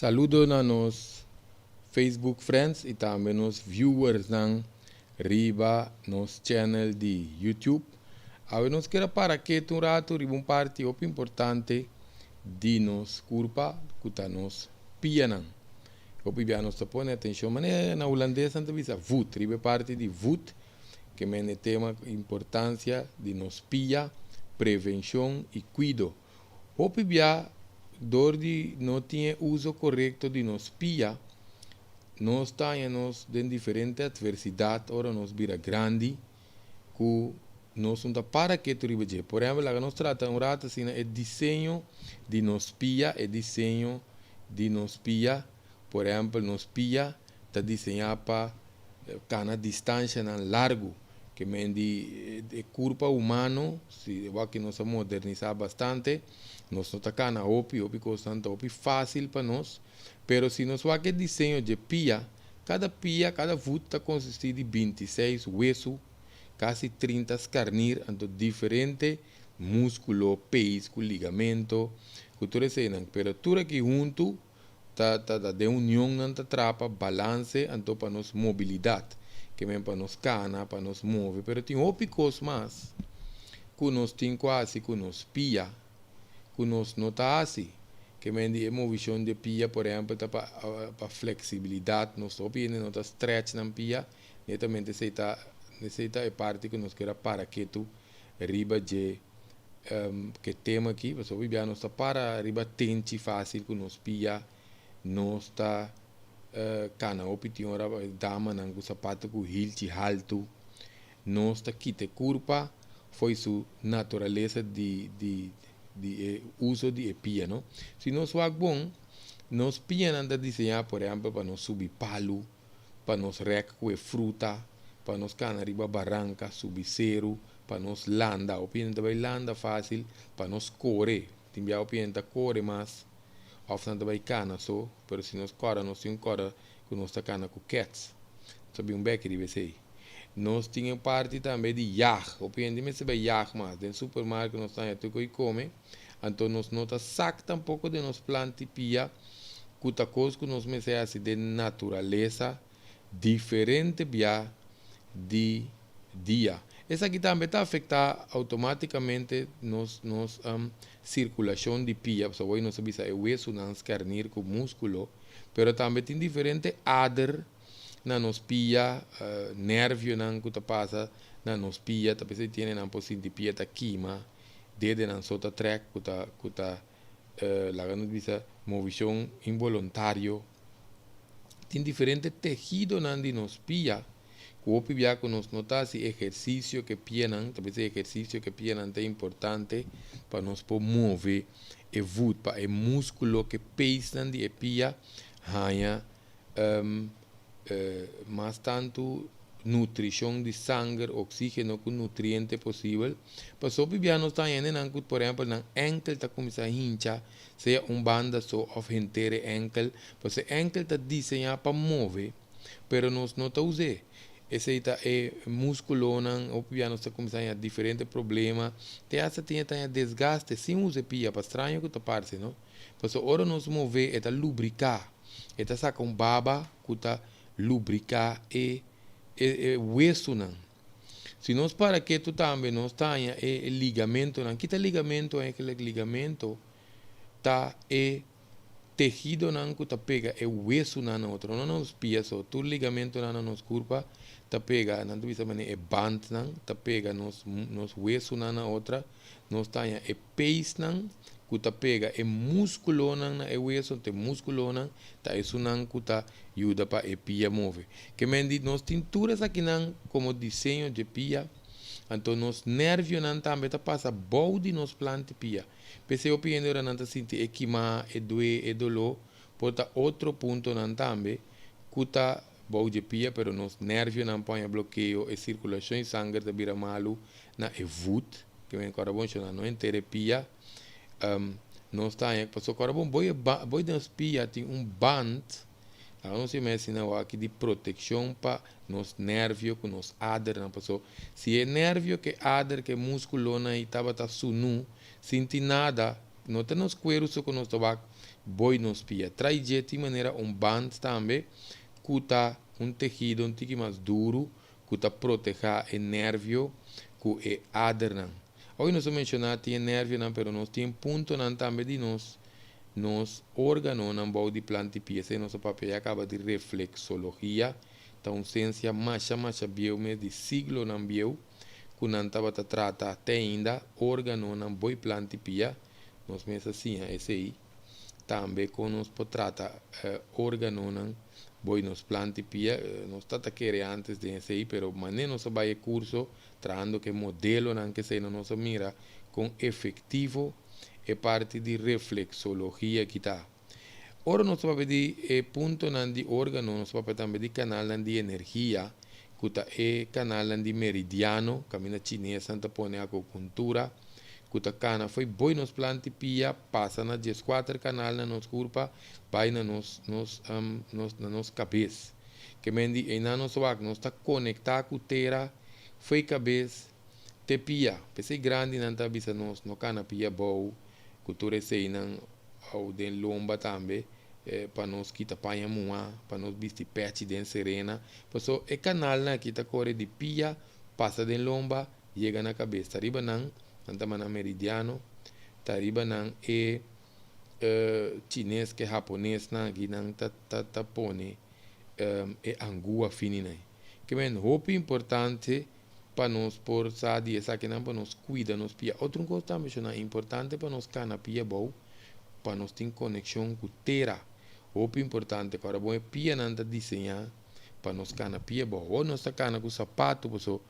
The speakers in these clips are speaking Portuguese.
Saludo a nos Facebook friends e também nos viewers nan riba nos channel de YouTube. A nos quer para que um rato riba parte importante de nos curpa kuta nos pianan. Opi bia nos pone atenção, mas na holandesa não visa voet, riba parte de voet, que é tema importância de nos pia, prevenção e cuido. Opi bia dor de não tinha uso correto de nos pia, nós estamos em diferente adversidade, ora nos vira grande, que nós não para que tu riba. Por exemplo, a nós trata um rato assim, é desenho de nos pia, é desenho de nos pia. Por exemplo, nos pia está desenhado para cana distância na largo, que de curva humano, se que nós modernizar bastante, nós não está cana opi constante, opi fácil para nós, pero se nós vai que desenho de pia, cada foot está consistido de 26 huesos, quase 30 carnir, então diferente músculo, pesco, ligamento, cultura cena, pero tudo aqui junto de união não trapa balance então para nos mobilidade que vem para nos cana para nos mover pero tem outras mais que nós tem quase que nos pia que nós não tá assim que vem de movição de pia por exemplo para flexibilidade nós opina não tá stretch na pia netamente necessita é parte que nós quer para que tu riba de que tema aqui você vai nós tá para riba tente fácil que nos pia nós está cana opinião dama nang sapato com hilti alto nós está quite curva foi sua natureza de uso de pia não se nós vai bom nós pia anda desenhar por exemplo para nós subir palo para nós rec com fruta para nós cana riba barranca subir cero para nós landa opinião também landa fácil para nós correr tem a opinião da correr mais often também cana só, pero se nós cora, nós temos cora que nós está cana com cats. Sabe beque de vez nós tínhamos parte também de yag. Opinião se vai yag mas dentro do supermercado nós temos tudo que come. Então nós não está sac tampouco de nós planta pia, cuta coisa que nós me assim de natureza diferente via de dia. Essa aqui também está afetar automaticamente nos circulação de pia, so hoje não sabe se é hueso não carnir com músculo, pero também tem diferente ader na nos pia, nervio não que passa na nos pia, também se tem na posição de pia ta quima, desde na sota track que tá lá não bisa movição involuntário, tem diferente tejido na de nos pia. Cuopi via que nos notas exercício que pianan, talvez exercício que pianan é importante para nos mover e vut para o músculo que pesan de pia ganha mais tanto nutrição de sangue, oxígeno com nutriente possível. Para sopi via nos está indo por exemplo na enkel está começar a hincha, seja banda só of inteira enkel, pois enkel está desenhado para mover, pero nos não está usando. Esse é músculo, o piano está começando a diferentes problemas. Tem desgaste, sem usa pia, para estranho que está parte, não? Porque ora nos mover, é lubricar. É sacar baba, que está lubricar e hueso, não? Se nós para que tu também não está ligamento, não? Que ligamento é aquele ligamento? Tá tejido não que pega é hueso na outro não nos pia só tu ligamento na nos curva tá pega não tu é band não tá pega nos hueso na outra nos tá é peis não que tá pega é músculo não é hueso tem músculo não tá isso não que tá ajuda para é pia mover que mendi nos tinturas aqui não como desenho de pia então nos nervios não também tá passa bode nos planta pia pese eu piendo era não tá sentir queimar doer dolor porta outro ponto não também que tá bode pia pero nos nervios não põe bloqueio e circulação de sangue tá vira malo na evut que vem agora bom não em terapia nós tá aí passou agora bom boi nos pia tem band não se imagina aqui de proteção para nos nervios com nos ader não passou se é nervio que ader que músculo não estava tá sunu senti nada não tem nos cueros com nos tabaco boi nos pia. Trai de maneira band também, cuta tejido um tique mais duro, cuta proteger o nervio, cu e adernan. Hoje nós mencionamos que o nervio, não, pero nós tem ponto não também de nos órgãos não bom de planta e pia. Se nosso papel acaba de reflexologia, então ciência mais bieu de siglo não bieu, quando não estava a tratar até ainda órgão não boi planta e pia, nós mesmos assim, esse aí, também quando nós tratar órgão não boi nos planta e pia, nós está querer antes de esse aí, pero mané nós vai curso trazendo que modelo não que se na nossa mira com efetivo é parte de reflexologia que está. Ora nós vamos de ponto não de órgão, nós vamos também de canal não de energia, que está canal não de meridiano, caminho chinês, Santa Pone a acupuntura, que está cana foi boi nos planta e pia, passa na 14 canal na nossa curva, vai na nossa cabeça. Que mendi e na nossa vaca, nós está conectado com terra, foi cabeça, te pia, pese grande não está bisa nós, no cana pia bom, cultura sei não ao den lomba também, para nós que tá panha mua, para nós vestir pete den serena, passou e canal na que tá corre de pia, passa den lomba, chega na cabeça, riba não, anta mana meridiano, tá riba não e chinês que japonês na que não tá pone e angua finina. Que men roupa importante para nós por saber essa que não para nós cuida nos pia. Outro coisa também é importante para nós cana pia bom, para nós ter conexão com terra. Roupa importante para bom pia não tá desenhar para nós cana pia bom. Ou nós tá cana com sapato, pessoal.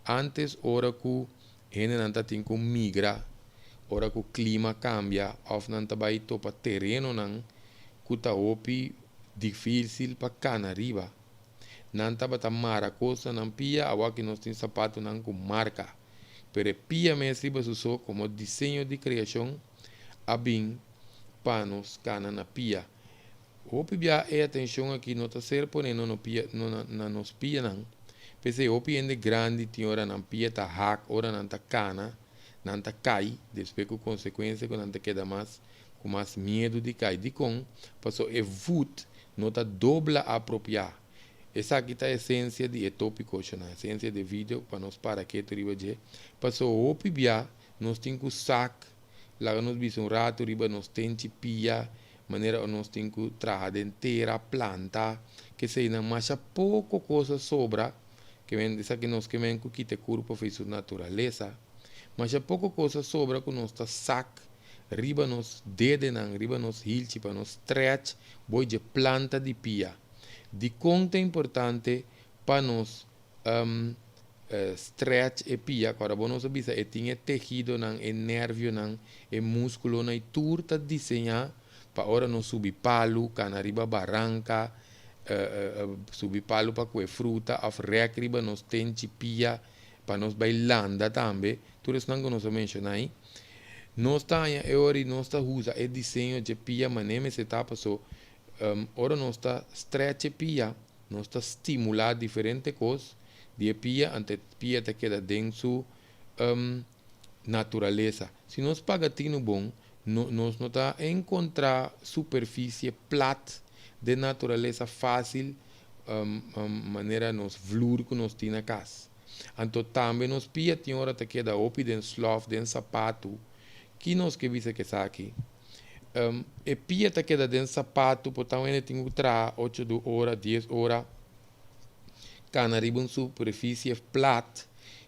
Antes hora que gente não tá tem com migra, hora que o clima cambia, ou não tá vai topa terreno não, que tá roupa difícil para cana riba. Não estava a mara coisa, não pia, agora que nós temos sapato não com marca. Pero pia mesmo usou como desenho de criação, a bem, panos, cana na pia. O pia é atenção aqui, não está ser ponendo no pia, na nos pia não. Pensei, o pia é grande, tem hora não pia, tá hack, hora não tá cana, não tá cai, depois com consequência, quando não tá queda mais, com mais medo de cair. De com, passou e vut, não tá dobla apropriar. Essa aqui é a essência de tópico, a essência de vídeo, para nós para que tu riba de. Passou o pibia, nós temos que sac, lá nós vimos rato, riba nós temos pia, maneira nós temos que trabalhar inteira, planta, que se não mais pouco coisa sobra, que vem essa que nós queremos que te corpo fez sua natureza, mas pouco coisa sobra que nós tá sac, riba nós dedo, riba nós hilchi, para nós stretch, boi de planta de pia. De conta importante para nós stretch e pia, agora nós bisa e tinha tejido não, e nervio não, e músculo não, e turta desenhar para hora nós subir palo, canariba barranca, subir palo para comer fruta, af recriba nós tem pia para nós bailanda também, tudo isso não nós mencionar nós tá e ora nós tá usa e desenho de pia, mas nem se tá passou ora nós está stretch pia, nós está estimular diferentes coisas de pia, ante pia te queda dentro natureza. Se nós pagatino bom, nós não está encontrar superfície plata de natureza fácil, maneira nos flur que nós temos na casa. Então também nós pia tem hora te queda opi den slof, den sapato, que nós que visa que está aqui. E pia tá queda dentro do sapato, portanto ele tem que trazer 8 horas, 10 horas, cana riba superfície plata,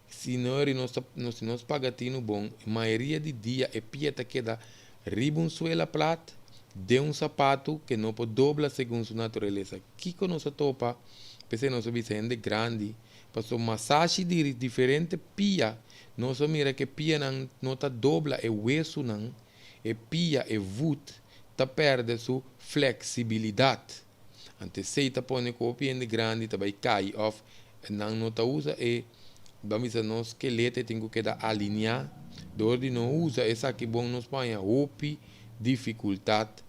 se nós pagatino bom, a maioria de dia e pia tá queda riba suela plata, de sapato que não pode dobrar segundo sua natureza. Que que nós topa, pensei nós vicente grande, passou massagem de diferente pia, nós mira que pia não tá dobra e hueso não, e pia e vut tá perde sua flexibilidade. Antes se tá põe com o pia grande tá vai cair off, não tá usa e vamos dizer nós esqueleto tem que dar alinhar, do de não usa essa que bom nos põe opi dificuldade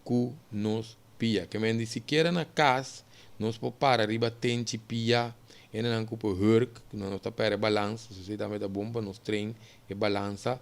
que nos pia, que men se queira na casa nós pode para riba tente pia e não que por hurk, não tá perde balança, se também tá bom para nos trein e balança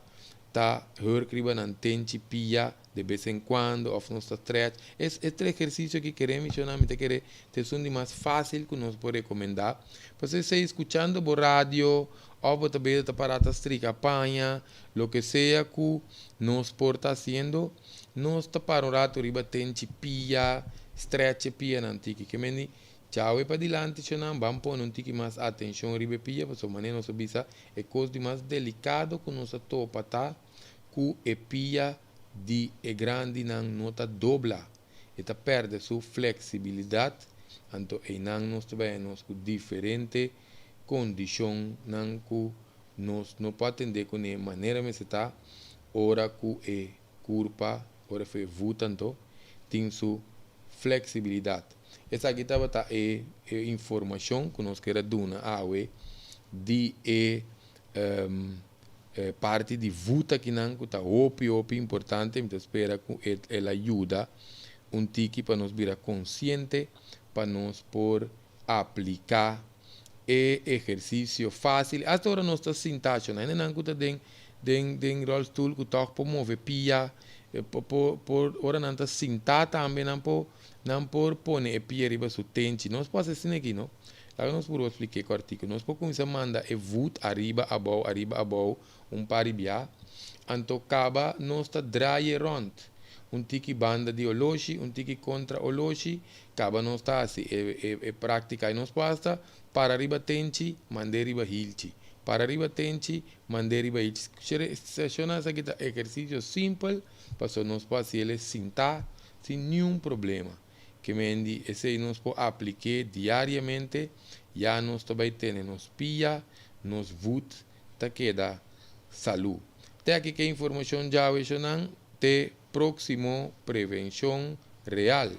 tá hörkriba nan tenchi pia de vez em quando, ou nos stretch. Este exercício que queremos mencionar, me querer te son mais fácil que nos pode recomendar. Você se escuchando por rádio, ou também para strica apanha, lo que sea que nos porta haciendo, nos para um rato riba tenchi pia, stretch pia nan tiki, que mendi tchau e para dilante, chonam, vamos pôr um tiki mais atenção riba pia, para maneira nossa bisa é coisa de mais delicado que nossa topa tá, que é pia de é grande não nota dobla, e tá perde sua flexibilidade, então é não nós também nós com diferente condição não que nós não pode atender com a maneira que se tá, ora que é curva, ora foi vutanto, tem sua flexibilidade. Essa aqui tá informação que nós queremos dar de parte de vuta que não está opi importante, então espera que ela ajuda um tiki para nós virar consciente, para nós por aplicar exercício fácil. Até agora nós estamos sentados, ainda não está den rollstoel que toca para mover pia, por hora não está sentado também não por pôr a pia riba su tente. Nós podemos assim aqui, não? Lá nós podemos explicar o artigo. Nós podemos começar a mandar vut arriba, abaixo, par ibia. Então, acaba, nós está dry rond. Tiki banda de oloshi, tiki contra oloshi. Acaba, nós está assim, prática. E nós passa para arriba tente, mandar riba hilchi. Para arriba tente, mandar riba hilchi. Sessiona essa aqui exercício simples, para nós passar ele sentar sem nenhum problema. Que mendi esse nós pode aplicar diariamente, já nós também temos pia, nos vut, tá queda saúde. Até aqui que informação já é te próximo prevenção real.